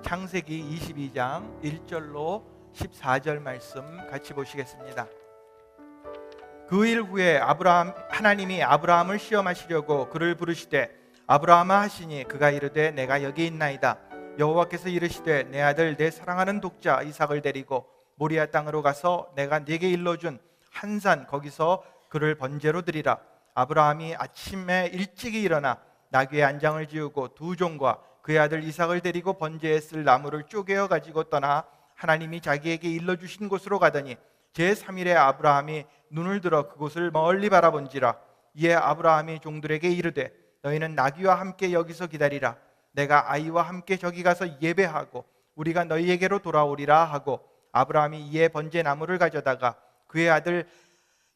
창세기 22장 1절로 14절 말씀 같이 보시겠습니다. 그 일 후에 하나님이 아브라함을 시험하시려고 그를 부르시되 아브라함아 하시니 그가 이르되 내가 여기 있나이다. 여호와께서 이르시되 내 아들 내 사랑하는 독자 이삭을 데리고 모리아 땅으로 가서 내가 네게 일러준 한 산 거기서 그를 번제로 드리라. 아브라함이 아침에 일찍이 일어나 나귀의 안장을 지우고 두 종과 그의 아들 이삭을 데리고 번제에 쓸 나무를 쪼개어 가지고 떠나 하나님이 자기에게 일러주신 곳으로 가더니 제3일에 아브라함이 눈을 들어 그곳을 멀리 바라본지라. 이에 아브라함이 종들에게 이르되 너희는 나귀와 함께 여기서 기다리라. 내가 아이와 함께 저기 가서 예배하고 우리가 너희에게로 돌아오리라 하고 아브라함이 이에 번제 나무를 가져다가 그의 아들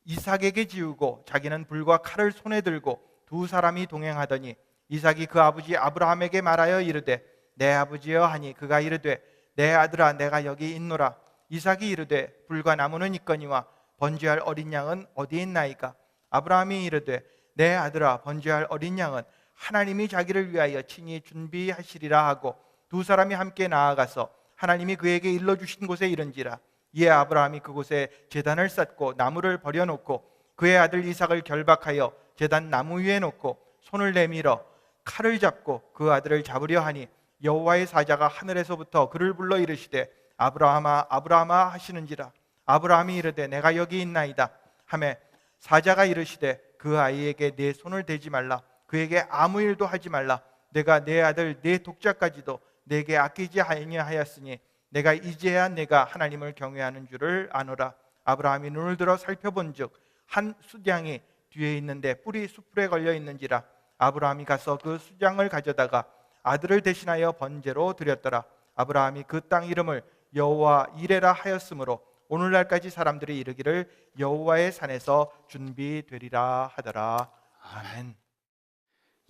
이삭에게 지우고 자기는 불과 칼을 손에 들고 두 사람이 동행하더니 이삭이 그 아버지 아브라함에게 말하여 이르되 내 아버지여 하니 그가 이르되 내 아들아 내가 여기 있노라. 이삭이 이르되 불과 나무는 있거니와 번제할 어린 양은 어디 있나이까? 아브라함이 이르되 내 아들아 번제할 어린 양은 하나님이 자기를 위하여 친히 준비하시리라 하고 두 사람이 함께 나아가서 하나님이 그에게 일러주신 곳에 이른지라. 이에 아브라함이 그곳에 제단을 쌓고 나무를 버려놓고 그의 아들 이삭을 결박하여 제단 나무 위에 놓고 손을 내밀어 칼을 잡고 그 아들을 잡으려 하니 여호와의 사자가 하늘에서부터 그를 불러 이르시되 아브라함아 아브라함아 하시는지라. 아브라함이 이르되 내가 여기 있나이다 하매 사자가 이르시되 그 아이에게 내 손을 대지 말라. 그에게 아무 일도 하지 말라. 내가 내 아들 내 독자까지도 내게 아끼지 아니하였으니 내가 이제야 내가 하나님을 경외하는 줄을 아노라. 아브라함이 눈을 들어 살펴본즉 한 숫양이 뒤에 있는데 뿔이 숯불에 걸려 있는지라. 아브라함이 가서 그 숫양을 가져다가 아들을 대신하여 번제로 드렸더라. 아브라함이 그 땅 이름을 여호와 이레라 하였으므로 오늘날까지 사람들이 이르기를 여호와의 산에서 준비되리라 하더라. 아멘.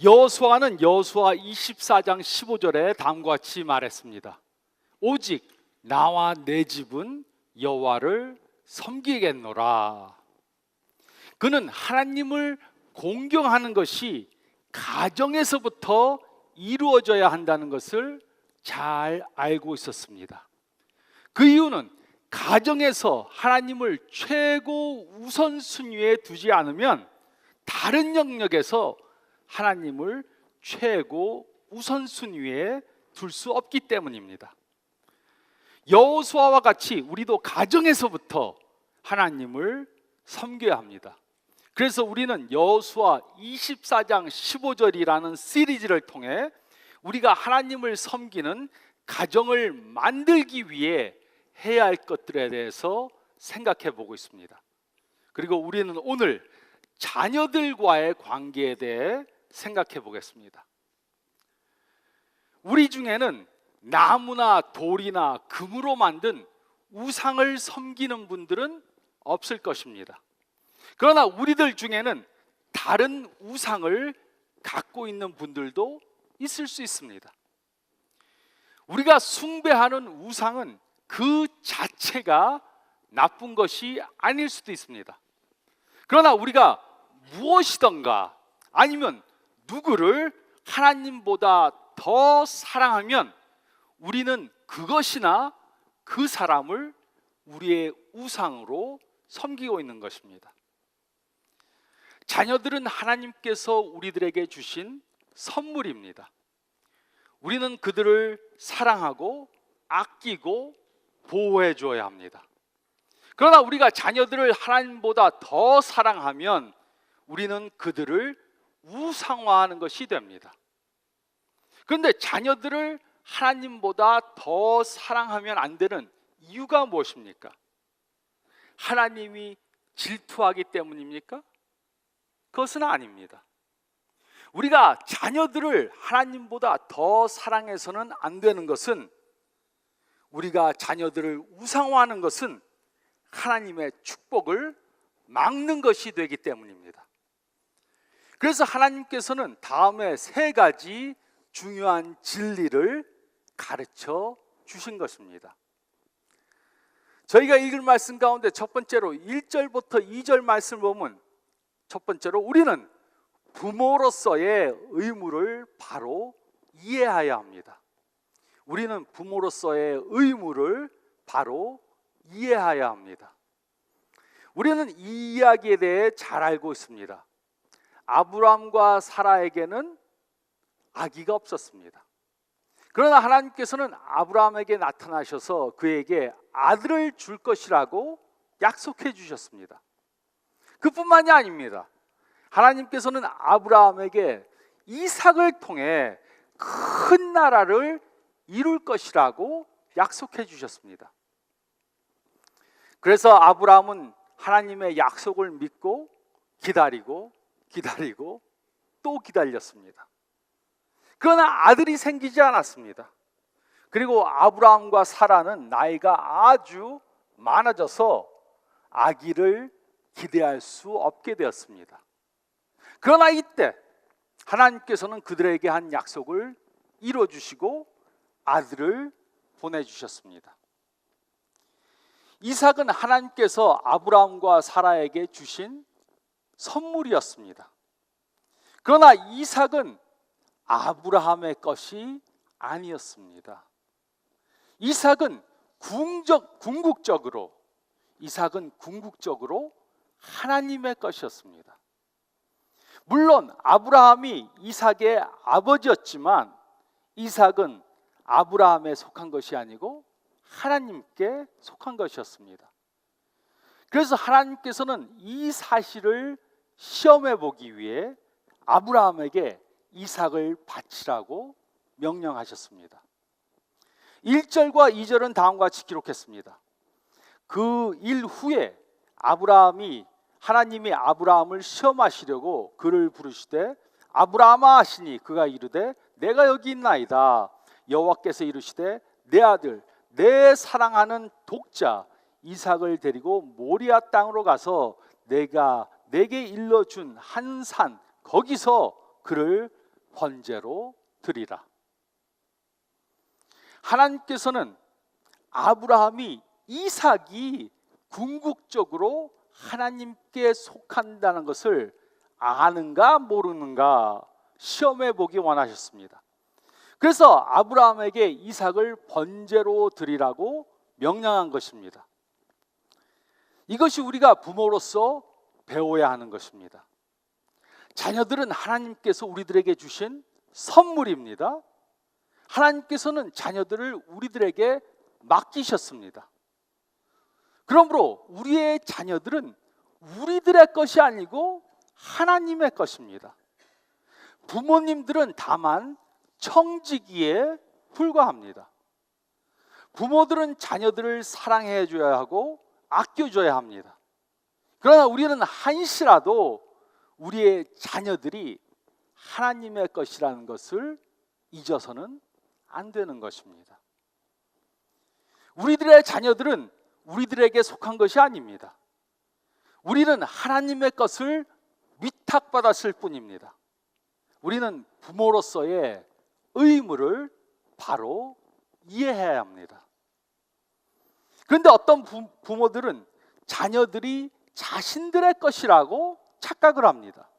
여호수아는 여호수아 24장 15절에 다음과 같이 말했습니다. 오직 나와 내 집은 여호와를 섬기겠노라. 그는 하나님을 공경하는 것이 가정에서부터 이루어져야 한다는 것을 잘 알고 있었습니다. 그 이유는 가정에서 하나님을 최고 우선순위에 두지 않으면 다른 영역에서 하나님을 최고 우선순위에 둘 수 없기 때문입니다. 여호수아와 같이 우리도 가정에서부터 하나님을 섬겨야 합니다. 그래서 우리는 여호수아 24장 15절이라는 시리즈를 통해 우리가 하나님을 섬기는 가정을 만들기 위해 해야 할 것들에 대해서 생각해 보고 있습니다. 그리고 우리는 오늘 자녀들과의 관계에 대해 생각해 보겠습니다. 우리 중에는 나무나 돌이나 금으로 만든 우상을 섬기는 분들은 없을 것입니다. 그러나 우리들 중에는 다른 우상을 갖고 있는 분들도 있을 수 있습니다. 우리가 숭배하는 우상은 그 자체가 나쁜 것이 아닐 수도 있습니다. 그러나 우리가 무엇이던가 아니면 누구를 하나님보다 더 사랑하면 우리는 그것이나 그 사람을 우리의 우상으로 섬기고 있는 것입니다. 자녀들은 하나님께서 우리들에게 주신 선물입니다. 우리는 그들을 사랑하고 아끼고 보호해 줘야 합니다. 그러나 우리가 자녀들을 하나님보다 더 사랑하면 우리는 그들을 우상화하는 것이 됩니다. 그런데 자녀들을 하나님보다 더 사랑하면 안 되는 이유가 무엇입니까? 하나님이 질투하기 때문입니까? 그것은 아닙니다. 우리가 자녀들을 하나님보다 더 사랑해서는 안 되는 것은 우리가 자녀들을 우상화하는 것은 하나님의 축복을 막는 것이 되기 때문입니다. 그래서 하나님께서는 다음에 세 가지 중요한 진리를 가르쳐 주신 것입니다. 저희가 읽을 말씀 가운데 첫 번째로 1절부터 2절 말씀을 보면 첫 번째로 우리는 부모로서의 의무를 바로 이해해야 합니다. 우리는 부모로서의 의무를 바로 이해해야 합니다. 우리는 이 이야기에 대해 잘 알고 있습니다. 아브라함과 사라에게는 아기가 없었습니다. 그러나 하나님께서는 아브라함에게 나타나셔서 그에게 아들을 줄 것이라고 약속해 주셨습니다. 그뿐만이 아닙니다. 하나님께서는 아브라함에게 이삭을 통해 큰 나라를 이룰 것이라고 약속해 주셨습니다. 그래서 아브라함은 하나님의 약속을 믿고 기다리고 또 기다렸습니다. 그러나 아들이 생기지 않았습니다. 그리고 아브라함과 사라는 나이가 아주 많아져서 아기를 기대할 수 없게 되었습니다. 그러나 이때 하나님께서는 그들에게 한 약속을 이루어주시고 아들을 보내주셨습니다. 이삭은 하나님께서 아브라함과 사라에게 주신 선물이었습니다. 그러나 이삭은 아브라함의 것이 아니었습니다. 이삭은 궁극적으로 하나님의 것이었습니다. 물론 아브라함이 이삭의 아버지였지만 이삭은 아브라함에 속한 것이 아니고 하나님께 속한 것이었습니다. 그래서 하나님께서는 이 사실을 시험해 보기 위해 아브라함에게 이삭을 바치라고 명령하셨습니다. 1절과 2절은 다음과 같이 기록했습니다. 그 일 후에 하나님이 아브라함을 시험하시려고 그를 부르시되 아브라함아 하시니 그가 이르되 내가 여기 있나이다. 여호와께서 이르시되 내 아들 내 사랑하는 독자 이삭을 데리고 모리아 땅으로 가서 내가 내게 일러준 한 산 거기서 그를 번제로 드리라. 하나님께서는 아브라함이 이삭이 궁극적으로 하나님께 속한다는 것을 아는가 모르는가 시험해 보기 원하셨습니다. 그래서 아브라함에게 이삭을 번제로 드리라고 명령한 것입니다. 이것이 우리가 부모로서 배워야 하는 것입니다. 자녀들은 하나님께서 우리들에게 주신 선물입니다. 하나님께서는 자녀들을 우리들에게 맡기셨습니다. 그러므로 우리의 자녀들은 우리들의 것이 아니고 하나님의 것입니다. 부모님들은 다만 청지기에 불과합니다. 부모들은 자녀들을 사랑해 줘야 하고 아껴줘야 합니다. 그러나 우리는 한시라도 우리의 자녀들이 하나님의 것이라는 것을 잊어서는 안 되는 것입니다. 우리들의 자녀들은 우리들에게 속한 것이 아닙니다. 우리는 하나님의 것을 위탁받았을 뿐입니다. 우리는 부모로서의 의무를 바로 이해해야 합니다. 그런데 어떤 부모들은 자녀들이 자신들의 것이라고 착각을 합니다.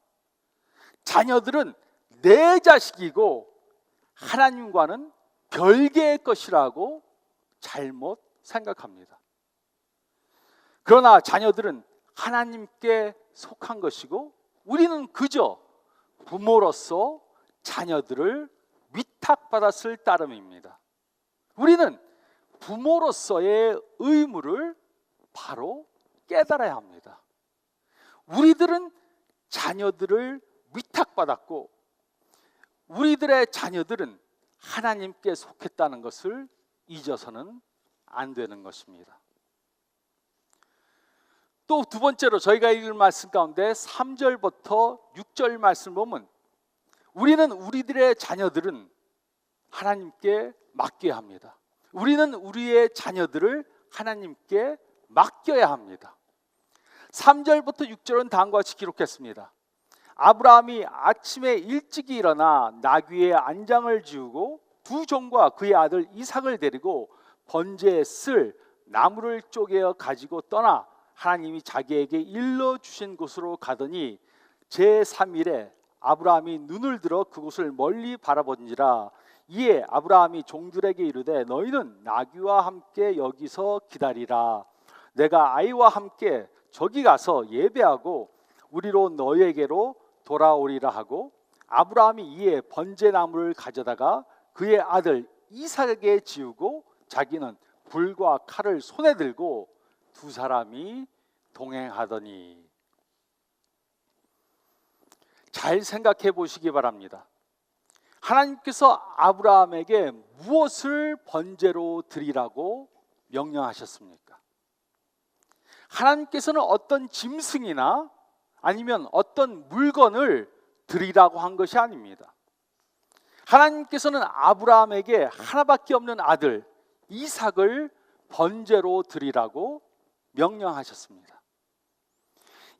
자녀들은 내 자식이고 하나님과는 별개의 것이라고 잘못 생각합니다. 그러나 자녀들은 하나님께 속한 것이고 우리는 그저 부모로서 자녀들을 위탁받았을 따름입니다. 우리는 부모로서의 의무를 바로 깨달아야 합니다. 우리들은 자녀들을 위탁받았고 우리들의 자녀들은 하나님께 속했다는 것을 잊어서는 안 되는 것입니다. 또 두 번째로 저희가 읽을 말씀 가운데 3절부터 6절 말씀 보면 우리는 우리들의 자녀들은 하나님께 맡겨야 합니다. 우리는 우리의 자녀들을 하나님께 맡겨야 합니다. 3절부터 6절은 다음과 같이 기록했습니다. 아브라함이 아침에 일찍이 일어나 나귀의 안장을 지우고 두 종과 그의 아들 이삭을 데리고 번제에 쓸 나무를 쪼개어 가지고 떠나 하나님이 자기에게 일러주신 곳으로 가더니 제3일에 아브라함이 눈을 들어 그곳을 멀리 바라본지라 이에 아브라함이 종들에게 이르되 너희는 나귀와 함께 여기서 기다리라. 내가 아이와 함께 저기 가서 예배하고 우리로 너희에게로 돌아오리라 하고, 아브라함이 이에 번제나무를 가져다가 그의 아들 이삭에게 지우고 자기는 불과 칼을 손에 들고 두 사람이 동행하더니. 잘 생각해 보시기 바랍니다. 하나님께서 아브라함에게 무엇을 번제로 드리라고 명령하셨습니까? 하나님께서는 어떤 짐승이나 아니면 어떤 물건을 드리라고 한 것이 아닙니다. 하나님께서는 아브라함에게 하나밖에 없는 아들 이삭을 번제로 드리라고 명령하셨습니다.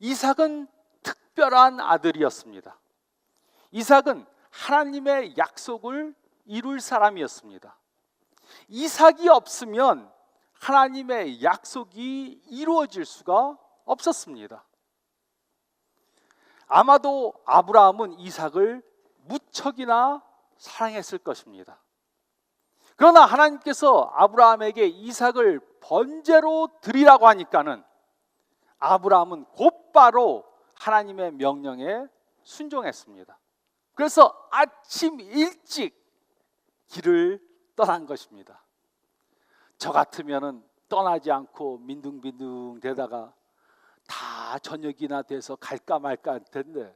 이삭은 특별한 아들이었습니다. 이삭은 하나님의 약속을 이룰 사람이었습니다. 이삭이 없으면 하나님의 약속이 이루어질 수가 없었습니다. 아마도 아브라함은 이삭을 무척이나 사랑했을 것입니다. 그러나 하나님께서 아브라함에게 이삭을 번제로 드리라고 하니까는 아브라함은 곧바로 하나님의 명령에 순종했습니다. 그래서 아침 일찍 길을 떠난 것입니다. 저 같으면은 떠나지 않고 민둥민둥 대다가 다 저녁이나 돼서 갈까 말까 할 텐데,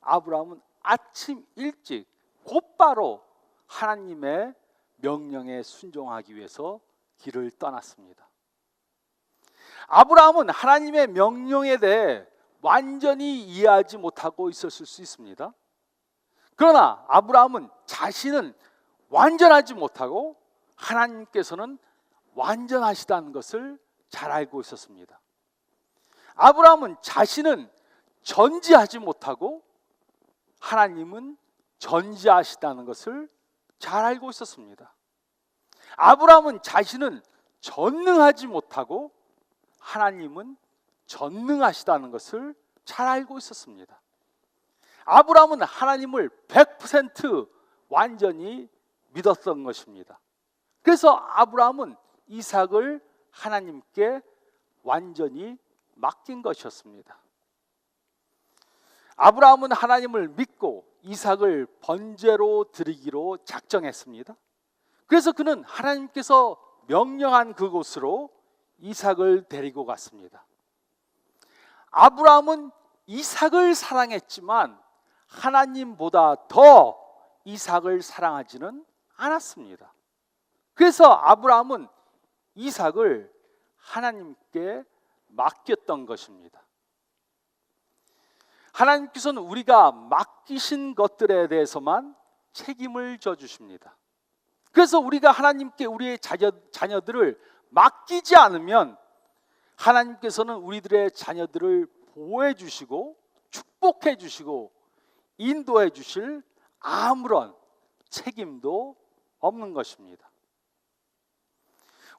아브라함은 아침 일찍 곧바로 하나님의 명령에 순종하기 위해서 길을 떠났습니다. 아브라함은 하나님의 명령에 대해 완전히 이해하지 못하고 있었을 수 있습니다. 그러나 아브라함은 자신은 완전하지 못하고 하나님께서는 완전하시다는 것을 잘 알고 있었습니다. 아브라함은 자신은 전지하지 못하고 하나님은 전지하시다는 것을 잘 알고 있었습니다. 아브라함은 자신은 전능하지 못하고 하나님은 전능하시다는 것을 잘 알고 있었습니다. 아브라함은 하나님을 100% 완전히 믿었던 것입니다. 그래서 아브라함은 이삭을 하나님께 완전히 맡긴 것이었습니다. 아브라함은 하나님을 믿고 이삭을 번제로 드리기로 작정했습니다. 그래서 그는 하나님께서 명령한 그곳으로 이삭을 데리고 갔습니다. 아브라함은 이삭을 사랑했지만 하나님보다 더 이삭을 사랑하지는 않았습니다. 그래서 아브라함은 이삭을 하나님께 맡겼던 것입니다. 하나님께서는 우리가 맡기신 것들에 대해서만 책임을 져주십니다. 그래서 우리가 하나님께 우리의 자녀들을 맡기지 않으면 하나님께서는 우리들의 자녀들을 보호해 주시고 축복해 주시고 인도해 주실 아무런 책임도 없는 것입니다.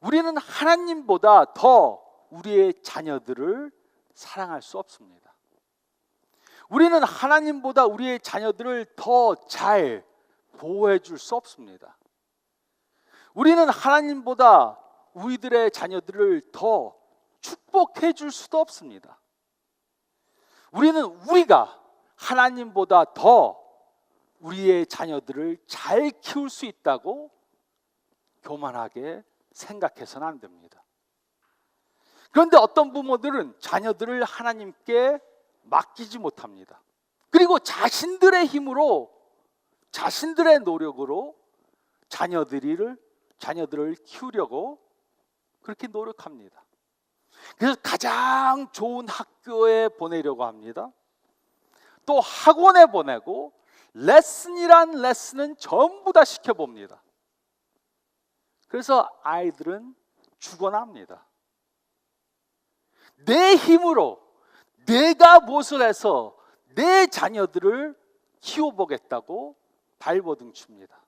우리는 하나님보다 더 우리의 자녀들을 사랑할 수 없습니다. 우리는 하나님보다 우리의 자녀들을 더 잘 보호해 줄 수 없습니다. 우리는 하나님보다 우리들의 자녀들을 더 축복해 줄 수도 없습니다. 우리가 하나님보다 더 우리의 자녀들을 잘 키울 수 있다고 교만하게 생각해서는 안 됩니다. 그런데 어떤 부모들은 자녀들을 하나님께 맡기지 못합니다. 그리고 자신들의 힘으로, 자신들의 노력으로 자녀들을 키우려고 그렇게 노력합니다. 그래서 가장 좋은 학교에 보내려고 합니다. 또 학원에 보내고 레슨이란 레슨은 전부 다 시켜봅니다. 그래서 아이들은 죽어납니다. 내 힘으로 내가 무엇을 해서 내 자녀들을 키워보겠다고 발버둥 칩니다.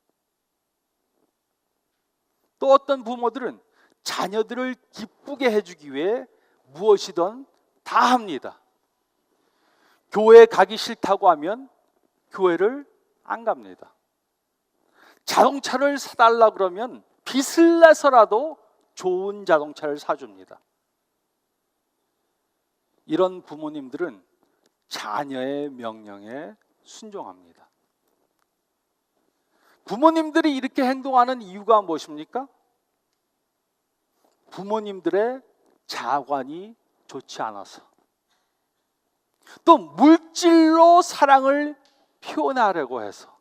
또 어떤 부모들은 자녀들을 기쁘게 해주기 위해 무엇이든 다 합니다. 교회 가기 싫다고 하면 교회를 안 갑니다. 자동차를 사달라 그러면 빚을 내서라도 좋은 자동차를 사줍니다. 이런 부모님들은 자녀의 명령에 순종합니다. 부모님들이 이렇게 행동하는 이유가 무엇입니까? 부모님들의 자관이 좋지 않아서, 또 물질로 사랑을 표현하려고 해서,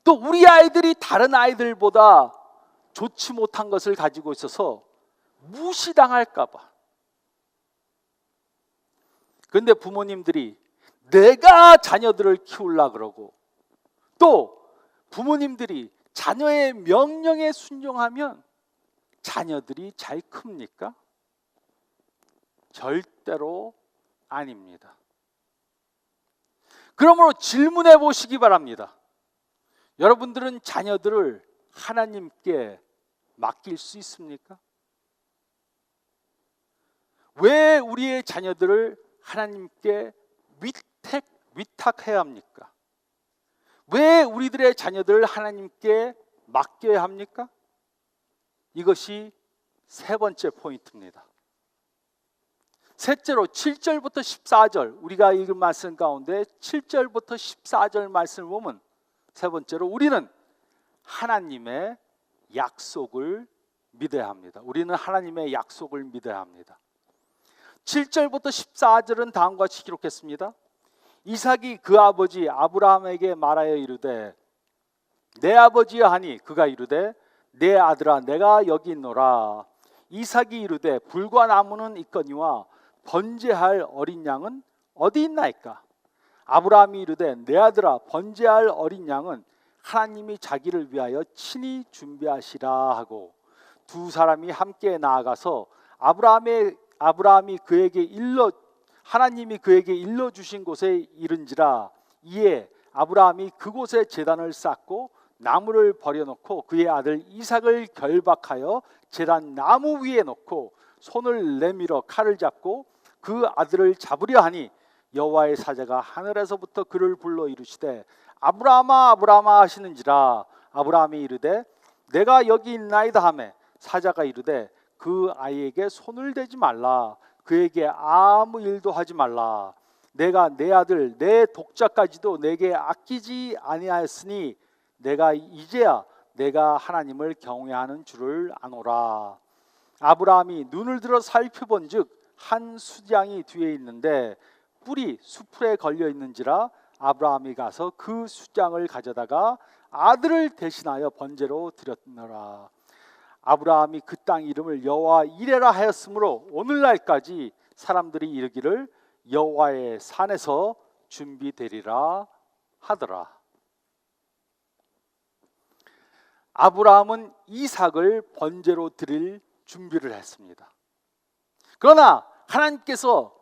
또 우리 아이들이 다른 아이들보다 좋지 못한 것을 가지고 있어서 무시당할까 봐. 그런데 부모님들이 내가 자녀들을 키우려고 그러고, 또 부모님들이 자녀의 명령에 순종하면 자녀들이 잘 큽니까? 절대로 아닙니다. 그러므로 질문해 보시기 바랍니다. 여러분들은 자녀들을 하나님께 맡길 수 있습니까? 왜 우리의 자녀들을 하나님께 위탁해야 합니까? 왜 우리들의 자녀들을 하나님께 맡겨야 합니까? 이것이 세 번째 포인트입니다. 셋째로 7절부터 14절, 우리가 읽은 말씀 가운데 7절부터 14절 말씀을 보면, 세 번째로 우리는 하나님의 약속을 믿어야 합니다. 우리는 하나님의 약속을 믿어야 합니다. 7절부터 14절은 다음과 같이 기록했습니다. 이삭이 그 아버지 아브라함에게 말하여 이르되 내 아버지여 하니 그가 이르되 내 아들아 내가 여기 있노라. 이삭이 이르되 불과 나무는 있거니와 번제할 어린 양은 어디 있나이까? 아브라함이 이르되 내 아들아 번제할 어린 양은 하나님이 자기를 위하여 친히 준비하시라 하고, 두 사람이 함께 나아가서 아브라함이 하나님이 그에게 일러 주신 곳에 이른지라. 이에 아브라함이 그곳에 제단을 쌓고 나무를 버려놓고 그의 아들 이삭을 결박하여 제단 나무 위에 놓고 손을 내밀어 칼을 잡고 그 아들을 잡으려 하니, 여호와의 사자가 하늘에서부터 그를 불러 이르시되 아브라함아 아브라함아 하시는지라. 아브라함이 이르되 내가 여기 있나이다 하매, 사자가 이르되 그 아이에게 손을 대지 말라. 그에게 아무 일도 하지 말라. 내가 내 아들 내 독자까지도 내게 아끼지 아니하였으니 내가 이제야 내가 하나님을 경외하는 줄을 아노라. 아브라함이 눈을 들어 살펴본즉 한 수장이 뒤에 있는데 뿔이 수풀에 걸려 있는지라. 아브라함이 가서 그 수장을 가져다가 아들을 대신하여 번제로 드렸노라. 아브라함이 그 땅 이름을 여호와 이레라 하였으므로 오늘날까지 사람들이 이르기를 여호와의 산에서 준비되리라 하더라. 아브라함은 이삭을 번제로 드릴 준비를 했습니다. 그러나 하나님께서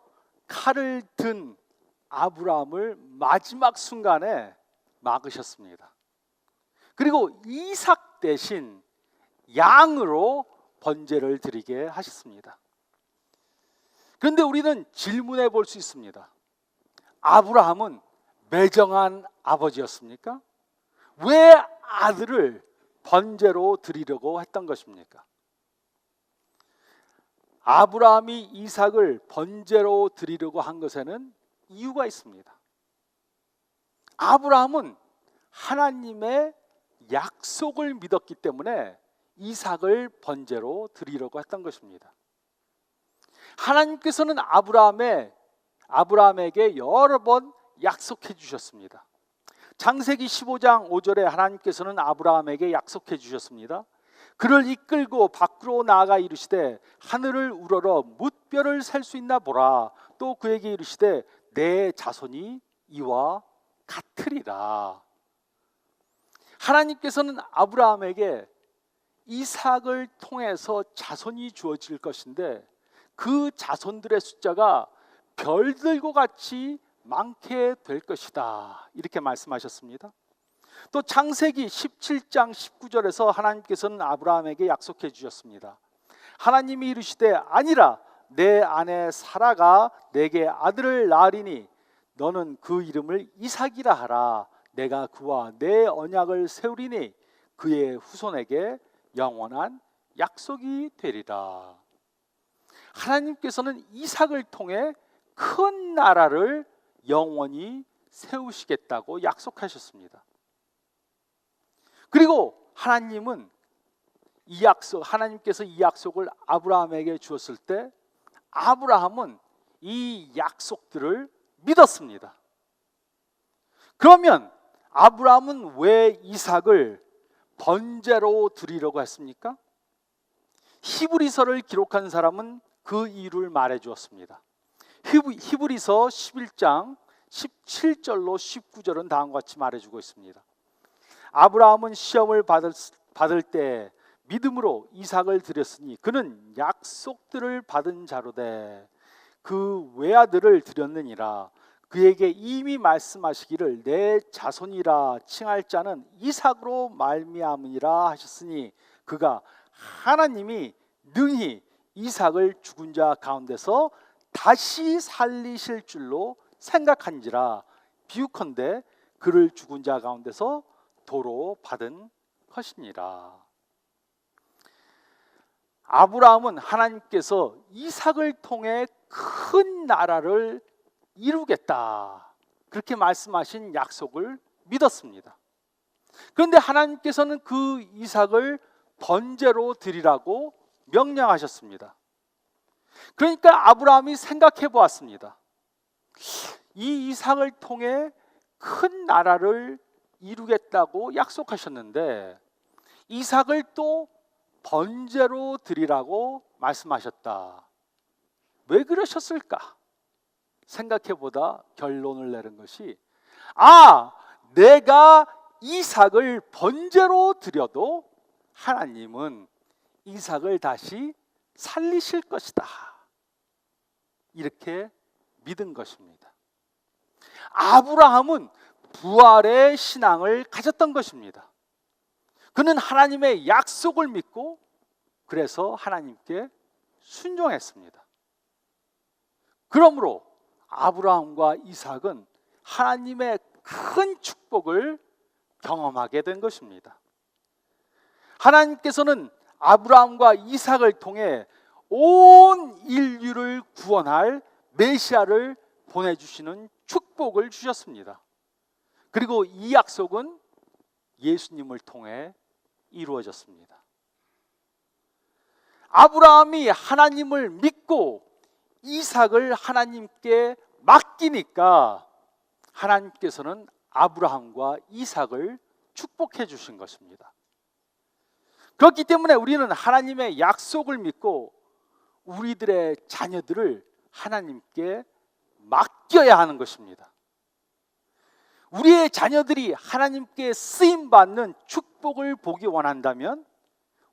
칼을 든 아브라함을 마지막 순간에 막으셨습니다. 그리고 이삭 대신 양으로 번제를 드리게 하셨습니다. 그런데 우리는 질문해 볼 수 있습니다. 아브라함은 매정한 아버지였습니까? 왜 아들을 번제로 드리려고 했던 것입니까? 아브라함이 이삭을 번제로 드리려고 한 것에는 이유가 있습니다. 아브라함은 하나님의 약속을 믿었기 때문에 이삭을 번제로 드리려고 했던 것입니다. 하나님께서는 아브라함에게 여러 번 약속해 주셨습니다. 창세기 15장 5절에 하나님께서는 아브라함에게 약속해 주셨습니다. 그를 이끌고 밖으로 나아가 이르시되 하늘을 우러러 뭇별을 셀 수 있나 보라. 또 그에게 이르시되 내 자손이 이와 같으리라. 하나님께서는 아브라함에게 이삭을 통해서 자손이 주어질 것인데 그 자손들의 숫자가 별들과 같이 많게 될 것이다, 이렇게 말씀하셨습니다. 또 창세기 17장 19절에서 하나님께서는 아브라함에게 약속해 주셨습니다. 하나님이 이르시되 아니라 내 아내 사라가 내게 아들을 낳으리니 너는 그 이름을 이삭이라 하라. 내가 그와 내 언약을 세우리니 그의 후손에게 영원한 약속이 되리라. 하나님께서는 이삭을 통해 큰 나라를 영원히 세우시겠다고 약속하셨습니다. 그리고 하나님은 하나님께서 이 약속을 아브라함에게 주었을 때 아브라함은 이 약속들을 믿었습니다. 그러면 아브라함은 왜 이삭을 번제로 드리려고 했습니까? 히브리서를 기록한 사람은 그 이유를 말해 주었습니다. 히브리서 11장 17절로 19절은 다음과 같이 말해주고 있습니다. 아브라함은 시험을 받을 때 믿음으로 이삭을 드렸으니 그는 약속들을 받은 자로되 그 외아들을 드렸느니라. 그에게 이미 말씀하시기를 내 자손이라 칭할 자는 이삭으로 말미암으니라 하셨으니 그가 하나님이 능히 이삭을 죽은 자 가운데서 다시 살리실 줄로 생각한지라. 비유컨대 그를 죽은 자 가운데서 도로 받은 것이니라. 아브라함은 하나님께서 이삭을 통해 큰 나라를 이루겠다 그렇게 말씀하신 약속을 믿었습니다. 그런데 하나님께서는 그 이삭을 번제로 드리라고 명령하셨습니다. 그러니까 아브라함이 생각해 보았습니다. 이 이삭을 통해 큰 나라를 이루겠다고 약속하셨는데 이삭을 또 번제로 드리라고 말씀하셨다. 왜 그러셨을까? 생각해 보다 결론을 내린 것이 내가 이삭을 번제로 드려도 하나님은 이삭을 다시 살리실 것이다. 이렇게 믿은 것입니다. 아브라함은 부활의 신앙을 가졌던 것입니다. 그는 하나님의 약속을 믿고 그래서 하나님께 순종했습니다. 그러므로 아브라함과 이삭은 하나님의 큰 축복을 경험하게 된 것입니다. 하나님께서는 아브라함과 이삭을 통해 온 인류를 구원할 메시아를 보내주시는 축복을 주셨습니다. 그리고 이 약속은 예수님을 통해 이루어졌습니다. 아브라함이 하나님을 믿고 이삭을 하나님께 맡기니까 하나님께서는 아브라함과 이삭을 축복해 주신 것입니다. 그렇기 때문에 우리는 하나님의 약속을 믿고 우리들의 자녀들을 하나님께 맡겨야 하는 것입니다. 우리의 자녀들이 하나님께 쓰임받는 축복을 보기 원한다면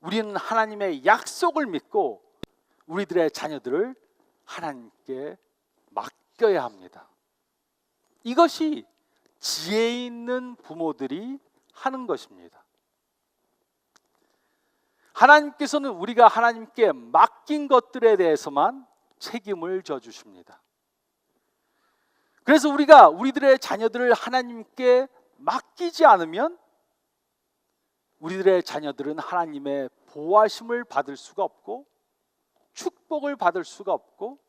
우리는 하나님의 약속을 믿고 우리들의 자녀들을 하나님께 맡겨야 합니다. 이것이 지혜 있는 부모들이 하는 것입니다. 하나님께서는 우리가 하나님께 맡긴 것들에 대해서만 책임을 져주십니다. 그래서 우리가 우리들의 자녀들을 하나님께 맡기지 않으면 우리들의 자녀들은 하나님의 보호하심을 받을 수가 없고 축복을 받을 수가 없고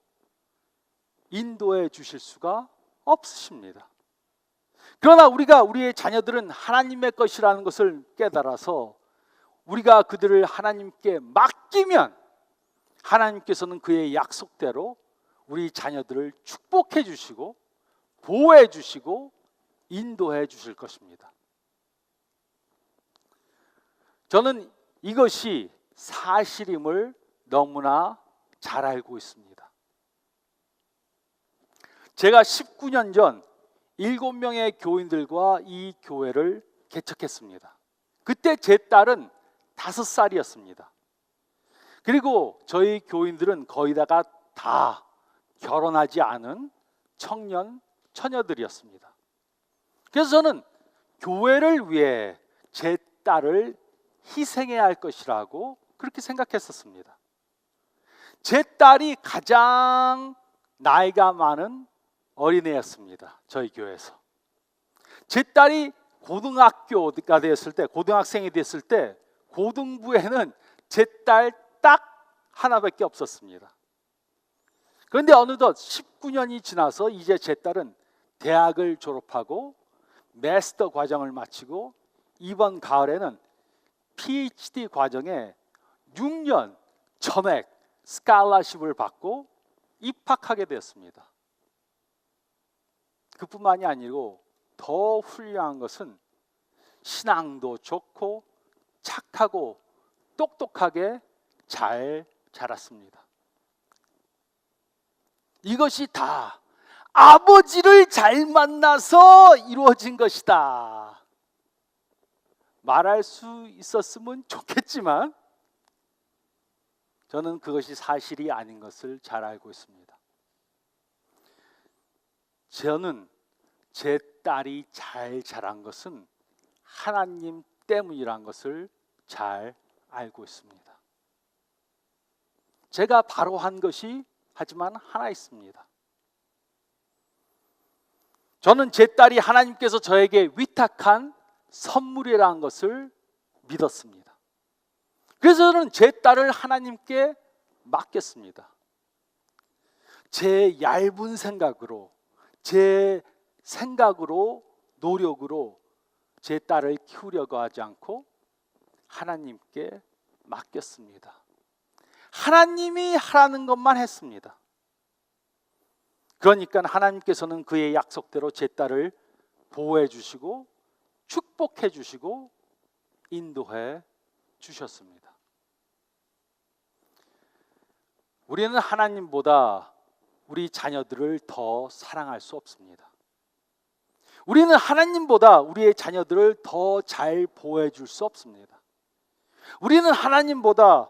인도해 주실 수가 없으십니다. 그러나 우리의 자녀들은 하나님의 것이라는 것을 깨달아서 우리가 그들을 하나님께 맡기면 하나님께서는 그의 약속대로 우리 자녀들을 축복해 주시고 보호해 주시고 인도해 주실 것입니다. 저는 이것이 사실임을 너무나 잘 알고 있습니다. 제가 19년 전 7명의 교인들과 이 교회를 개척했습니다. 그때 제 딸은 5살이었습니다. 그리고 저희 교인들은 거의 다 결혼하지 않은 처녀들이었습니다. 그래서 저는 교회를 위해 제 딸을 희생해야 할 것이라고 그렇게 생각했었습니다. 제 딸이 가장 나이가 많은 어린애였습니다. 저희 교회에서. 제 딸이 고등학교가 되었을 때, 고등학생이 됐을 때 고등부에는 제 딸 딱 하나밖에 없었습니다. 그런데 어느덧 19년이 지나서 이제 제 딸은 대학을 졸업하고 마스터 과정을 마치고 이번 가을에는 PhD 과정에 6년 전액 스칼라십을 받고 입학하게 되었습니다. 그뿐만이 아니고 더 훌륭한 것은 신앙도 좋고 착하고 똑똑하게 잘 자랐습니다. 이것이 다 아버지를 잘 만나서 이루어진 것이다. 말할 수 있었으면 좋겠지만 저는 그것이 사실이 아닌 것을 잘 알고 있습니다. 저는 제 딸이 잘 자란 것은 하나님 때문이란 것을 잘 알고 있습니다. 제가 바로 한 것이 하지만 하나 있습니다. 저는 제 딸이 하나님께서 저에게 위탁한 선물이라는 것을 믿었습니다. 그래서 저는 제 딸을 하나님께 맡겼습니다. 제 얇은 생각으로, 제 생각으로, 노력으로 제 딸을 키우려고 하지 않고 하나님께 맡겼습니다. 하나님이 하라는 것만 했습니다. 그러니까 하나님께서는 그의 약속대로 제 딸을 보호해 주시고 축복해 주시고 인도해 주셨습니다. 우리는 하나님보다 우리 자녀들을 더 사랑할 수 없습니다. 우리는 하나님보다 우리의 자녀들을 더 잘 보호해 줄 수 없습니다. 우리는 하나님보다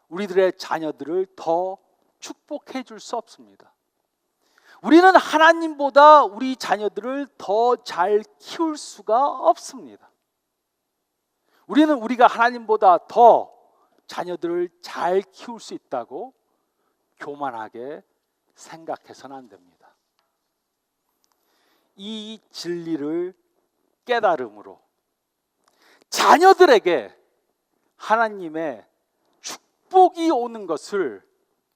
우리들의 자녀들을 더 축복해 줄 수 없습니다. 우리는 하나님보다 우리 자녀들을 더 잘 키울 수가 없습니다. 우리가 하나님보다 더 자녀들을 잘 키울 수 있다고 교만하게 생각해서는 안 됩니다. 이 진리를 깨달음으로 자녀들에게 하나님의 축복이 오는 것을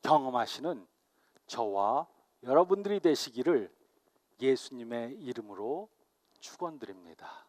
경험하시는 저와 여러분들이 되시기를 예수님의 이름으로 축원드립니다.